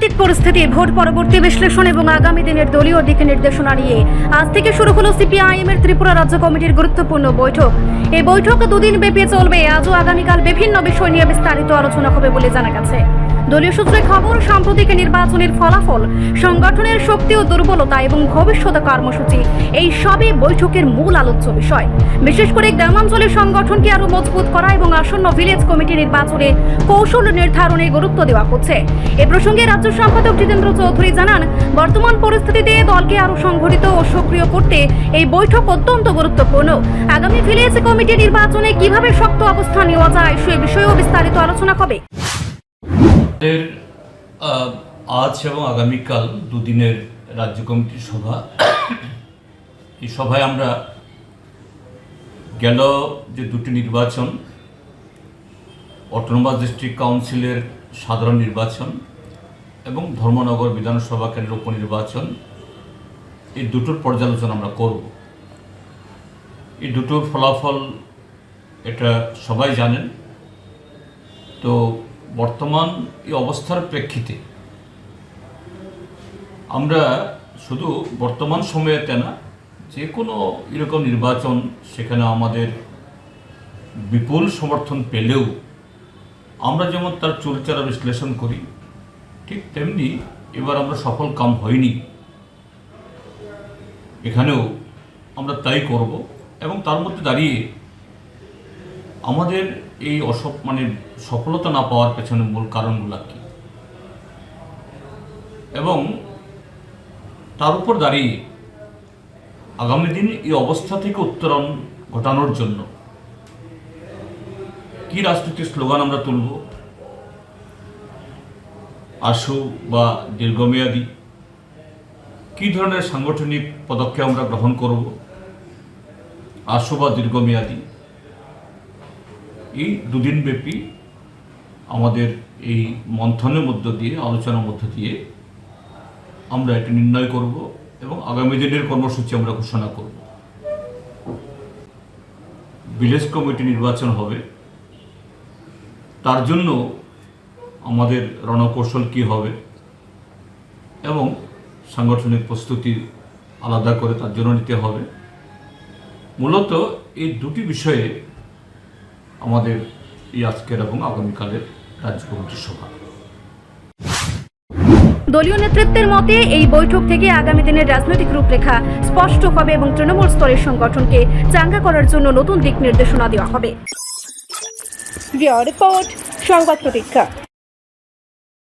রাজনৈতিক পরিস্থিতি, ভোট পরবর্তী বিশ্লেষণ এবং আগামী দিনের দলীয় দিক নির্দেশনা নিয়ে আজ থেকে শুরু হলো সিপিআইএম এর ত্রিপুরা রাজ্য কমিটির গুরুত্বপূর্ণ বৈঠক। এই বৈঠক দুদিন ব্যাপী চলবে। আজ ও আগামীকাল বিভিন্ন বিষয় নিয়ে বিস্তারিত আলোচনা হবে বলে জানা গেছে। দলীয় সূত্রে খবর, সাম্প্রতিক নির্বাচনের ফলাফল, সংগঠনের শক্তি ও দুর্বলতা এবং ভবিষ্যৎ কর্মসূচি এই সবই বৈঠকের মূল আলোচ্য বিষয়। বিশেষ করে গ্রামাঞ্চলের সংগঠনকে আরো মজবুত করা এবং আসন্ন ভিলেজ কমিটি নির্বাচনে কৌশল নির্ধারণে গুরুত্ব দেওয়া হচ্ছে। এ প্রসঙ্গে রাজ্য সম্পাদক জিতেন্দ্র চৌধুরী জানান, বর্তমান পরিস্থিতিতে দলকে আরো সংগঠিত ও সক্রিয় করতে এই বৈঠক অত্যন্ত গুরুত্বপূর্ণ। আগামী ভিলেজ কমিটি নির্বাচনে কিভাবে শক্ত অবস্থান নেওয়া যায় সে বিষয়েও বিস্তারিত আলোচনা হবে। আজ এবং আগামীকাল দুদিনের রাজ্য কমিটির সভা। এই সভায় আমরা গেল যে দুটি নির্বাচন, অটোনোমাস ডিস্ট্রিক্ট কাউন্সিলের সাধারণ নির্বাচন এবং ধর্মনগর বিধানসভা কেন্দ্রের উপনির্বাচন, এই দুটোর পর্যালোচনা আমরা করব। এই দুটোর ফলাফল এটা সবাই জানেন। তো বর্তমান এই অবস্থার প্রেক্ষিতে আমরা শুধু বর্তমান সময়েতে না, যে কোনো এরকম নির্বাচন সেখানে আমাদের বিপুল সমর্থন পেলেও আমরা যেমন তার চুলচারা বিশ্লেষণ করি, ঠিক তেমনি এবার আমরা সফল কাম হয়নি, এখানেও আমরা তাই করব। এবং তার মধ্যে দাঁড়িয়ে আমাদের এই সফলতা না পাওয়ার পেছনে মূল কারণগুলো কি, এবং তার উপর দাঁড়িয়ে আগামী দিনে এই অবস্থা থেকে উত্তরণ ঘটানোর জন্য কি রাজনৈতিক স্লোগান আমরা তুলব, আশু বা দীর্ঘমেয়াদী কি ধরনের সাংগঠনিক পদক্ষেপ আমরা গ্রহণ করব, আশু বা দীর্ঘমেয়াদী, এই দুদিন ব্যাপী আমাদের এই মন্থনের মধ্য দিয়ে, আলোচনার মধ্য দিয়ে আমরা এটি নির্ণয় করব এবং আগামী দিনের কর্মসূচি আমরা ঘোষণা করব। ভিলেজ কমিটি নির্বাচন হবে, তার জন্য আমাদের রণকৌশল কি হবে এবং সাংগঠনিক প্রস্তুতি আলাদা করে তার জন্য নিতে হবে। মূলত এই দুটি বিষয়ে আমাদের এই আজকের এবং আগামীকালের রাজ্য কমিটির সভা। দলীয় নেতৃত্বের মতে এই বৈঠক থেকে আগামী দিনের রাজনৈতিক রূপরেখা স্পষ্ট হবে এবং তৃণমূল স্তরের সংগঠনকে চাঙ্গা করার জন্য নতুন দিক নির্দেশনা দেওয়া হবে। রিপোর্ট সংবাদ প্রতীক্ষা।